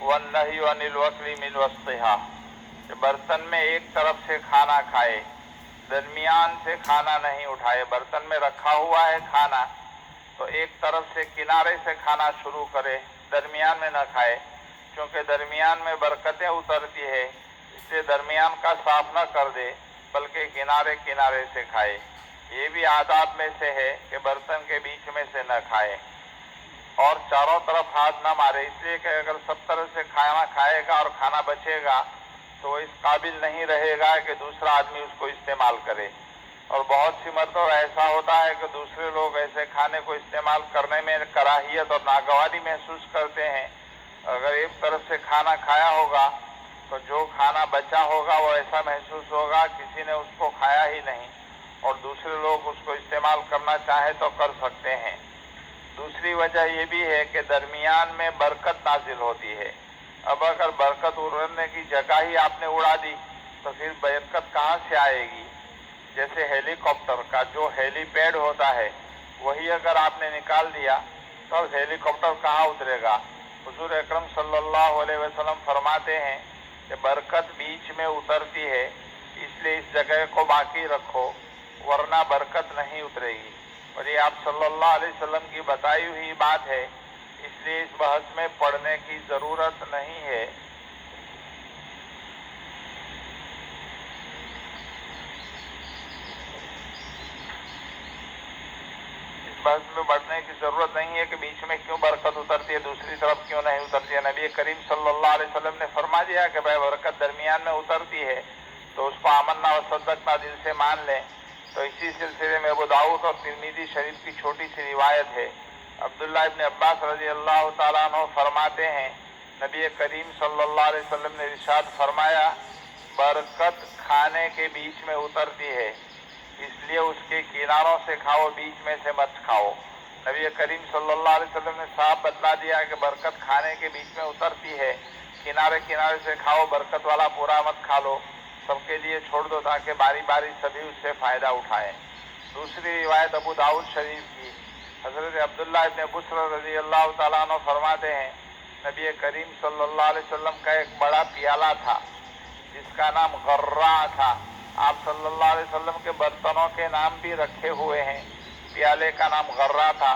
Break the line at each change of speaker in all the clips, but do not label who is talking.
वन्नही अनिल वक्ली मिन वस्तिहा, कि बर्तन में एक तरफ से खाना खाए, दरमियान से खाना नहीं उठाए। बर्तन में रखा हुआ है खाना तो एक तरफ से किनारे से खाना शुरू करे, दरमियान में न खाए, क्योंकि दरमियान में बरकतें उतरती है, इसलिए दरमियान का साफ न कर दे बल्कि किनारे किनारे से खाए। ये भी आदाब में से है कि बर्तन के बीच में से न खाए और चारों तरफ हाथ न मारे, इसलिए कि अगर सब तरह से खाना खाएगा और खाना बचेगा तो वो इस काबिल नहीं रहेगा कि दूसरा आदमी उसको इस्तेमाल करे। और बहुत सी मरतबा ऐसा होता है कि दूसरे लोग ऐसे खाने को इस्तेमाल करने में कराहियत और नागवारी महसूस करते हैं। अगर एक तरफ से खाना खाया होगा तो जो खाना बचा होगा वो ऐसा महसूस होगा किसी ने उसको खाया ही नहीं, और दूसरे लोग उसको इस्तेमाल करना चाहे तो कर सकते हैं। दूसरी वजह ये भी है कि दरमियान में बरकत नाजिल होती है। अब अगर बरकत उड़ने की जगह ही आपने उड़ा दी तो फिर बरकत कहाँ से आएगी? जैसे हेलीकॉप्टर का जो हेलीपैड होता है वही अगर आपने निकाल दिया तो हेलीकॉप्टर कहाँ उतरेगा? हुजूर अकरम सल्लल्लाहु अलैहि वसल्लम फरमाते हैं कि बरकत बीच में उतरती है, इसलिए इस जगह को बाकी रखो वरना बरकत नहीं उतरेगी। और ये आप सल्लल्लाहु अलैहि वसल्लम की बताई हुई बात है, इसलिए इस बहस में पढ़ने की जरूरत नहीं है। इस बहस में बढ़ने की जरूरत नहीं है कि बीच में क्यों बरकत उतरती है, दूसरी तरफ क्यों नहीं उतरती है। नबी करीम सल्लल्लाहु अलैहि वसल्लम ने फरमा दिया कि भाई बरकत दरमियान में उतरती है तो उसको आमन्ना व सद्दक़ना दिल से मान लें। तो इसी सिलसिले में अबू दाऊद और तिरमिज़ी शरीफ की छोटी सी रिवायत है। अब्दुल्लाह इब्न अब्बास रज़ी अल्लाह ताला अन्हु फरमाते हैं, नबी करीम सल्लल्लाहु अलैहि वसल्लम ने इरशाद फरमाया, बरकत खाने के बीच में उतरती है, इसलिए उसके किनारों से खाओ, बीच में से मत खाओ। नबी करीम सल्लल्लाहु अलैहि वसल्लम ने साफ बतला दिया कि बरकत खाने के बीच में उतरती है, किनारे किनारे से खाओ, बरकत वाला पूरा मत खा लो, सबके लिए छोड़ दो ताकि बारी बारी सभी उससे फायदा उठाएं। दूसरी रिवायत अबू दाऊद शरीफ की, हजरत अब्दुल्लाह इब्न बुस्र रज़ी अल्लाह ताला अन्हु फरमाते हैं, नबी करीम सल्लल्लाहु अलैहि वसल्लम का एक बड़ा प्याला था जिसका नाम गर्रा था। आप सल्लल्लाहु अलैहि वसल्लम के बर्तनों के नाम भी रखे हुए हैं। प्याले का नाम गर्रा था।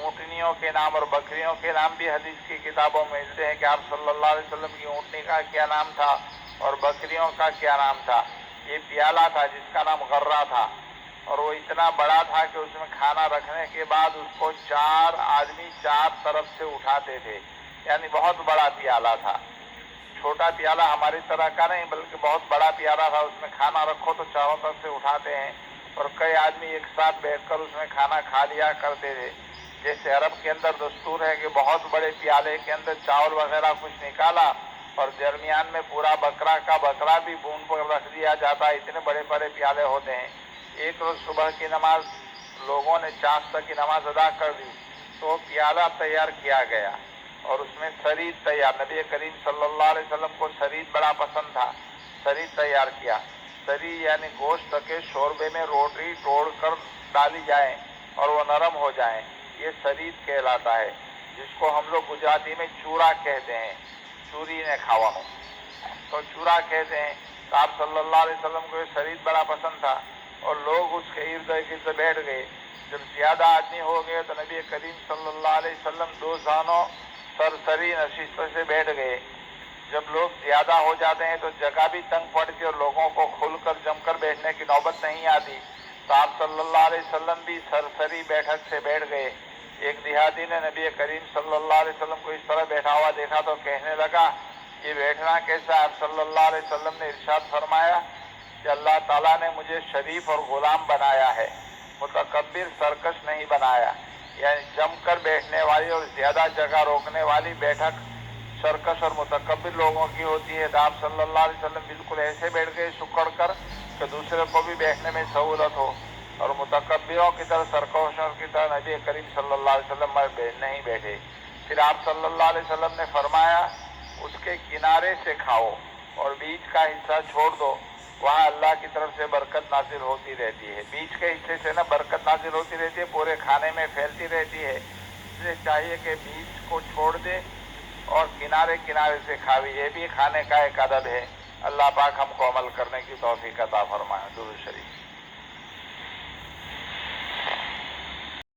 ऊँटनियों के नाम और बकरियों के नाम भी हदीस की किताबों में मिलते हैं कि आप सल्लल्लाहु अलैहि वसल्लम की ऊँटनी का क्या नाम था और बकरियों का क्या नाम था। ये प्याला था जिसका नाम गर्रा था, और वो इतना बड़ा था कि उसमें खाना रखने के बाद उसको 4 आदमी 4 तरफ से उठाते थे, यानी बहुत बड़ा प्याला था। छोटा प्याला हमारी तरह का नहीं बल्कि बहुत बड़ा प्याला था, उसमें खाना रखो तो चारों तरफ से उठाते हैं, और कई आदमी एक साथ बैठकर उसमें खाना खा लिया करते थे। जैसे अरब के अंदर दस्तूर है कि बहुत बड़े प्याले के अंदर चावल वगैरह कुछ निकाला और दरमियान में पूरा बकरा भी भून कर रख दिया जाता है, इतने बड़े बड़े प्याले होते हैं। एक रोज सुबह की नमाज लोगों ने चाँद तक की नमाज अदा कर दी तो प्याला तैयार किया गया और उसमें सरीद तैयार, नबी करीम सल्लल्लाहु अलैहि वसल्लम को सरीद बड़ा पसंद था, सरीद तैयार किया। सरी यानी गोश्त के शोरबे में रोटी तोड़कर डाली जाए और वो नरम हो जाए, ये सरीद कहलाता है, जिसको हम लोग गुजराती में चूरा कहते हैं। चूरी ने खावा हो तो चूरा कहते हैं। तो आप सल्लल्लाहु अलैहि वसल्लम को ये सरीद बड़ा पसंद था और लोग उसके इर्द गिर्द बैठ गए। जब ज्यादा आदमी हो गए तो नबी करीम सल्लल्लाहु अलैहि वसल्लम 2 जानों सरसरी नशिस्त से बैठ गए। जब लोग ज्यादा हो जाते हैं तो जगह भी तंग पड़ती और लोगों को खुलकर जमकर बैठने की नौबत नहीं आती, तो आप सल्लल्लाहु अलैहि वसल्लम भी सरसरी बैठक से बैठ गए। एक देहाती ने नबी करीम सल्लल्लाहु अलैहि वसल्लम को इस तरह बैठा हुआ देखा तो कहने लगा, ये बैठना कैसा? आप सल्लल्लाहु अलैहि वसल्लम ने इरशाद फरमाया कि अल्लाह ताला ने मुझे शरीफ और गुलाम बनाया है, मुतकब्बिर सरकश नहीं बनाया। यानी जमकर बैठने वाली और ज्यादा जगह रोकने वाली बैठक सरकश और मुतकब्बिर लोगों की होती है। तो आप सल्लल्लाहु अलैहि वसल्लम बिल्कुल ऐसे बैठ गए सुकड़ कर कि दूसरे को भी बैठने में सहूलत हो, और मुतकब्बिरों की तरह सरकशों की तरह नबी करीम सल्लल्लाहु अलैहि वसल्लम नहीं बैठे। फिर आप सल्लल्लाहु अलैहि वसल्लम ने फरमाया, उसके किनारे से खाओ और बीच का हिस्सा छोड़ दो, वहाँ अल्लाह की तरफ से बरकत नाजिल होती रहती है। बीच के हिस्से से ना बरकत नाजिल होती रहती है, पूरे खाने में फैलती रहती है। इसलिए चाहिए कि बीच को छोड़ दे اور کنارے کنارے سے کھاوی، یہ بھی کھانے کا ایک ادب ہے۔ اللہ پاک ہم کو عمل کرنے کی توفیق عطا فرمائے۔ درود شریف۔